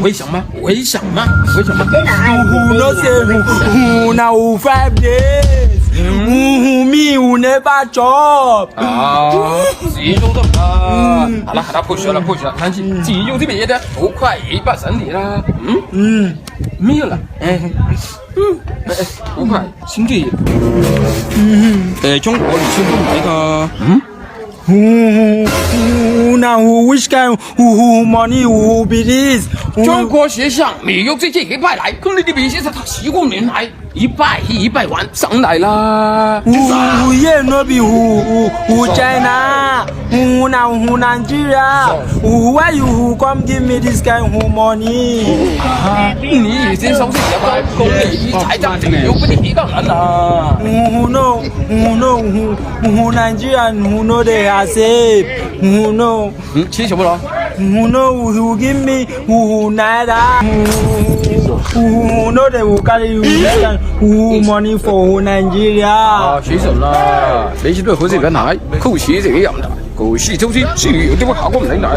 为什么？为什么？为什么？ Who no say who now 5 days. Who me who never job. 啊，自己用的啊。好了好了，不学了不学了，看起自己用的别的，都快100身体了。没有了。5块新的。中国你听不来的。Who now who which kind who money who be this. 中国学生没有这100来，可你的比现在他7个人来，100万上来了。 Who yeah no be who China. Who now who Nigeria. Who why you who come give me this kind who money. 你已经收拾了吧？公理财政只有不你一个人了。 Who know who Nigerian who know they are safe. Who know 吃什么了？ who know who give me who naira. Who know they will carry who money for who Nigeria. 啊，洗手啦！你知道好似咁奶，好似这个样的，故事就是需要这么考过唔嚟。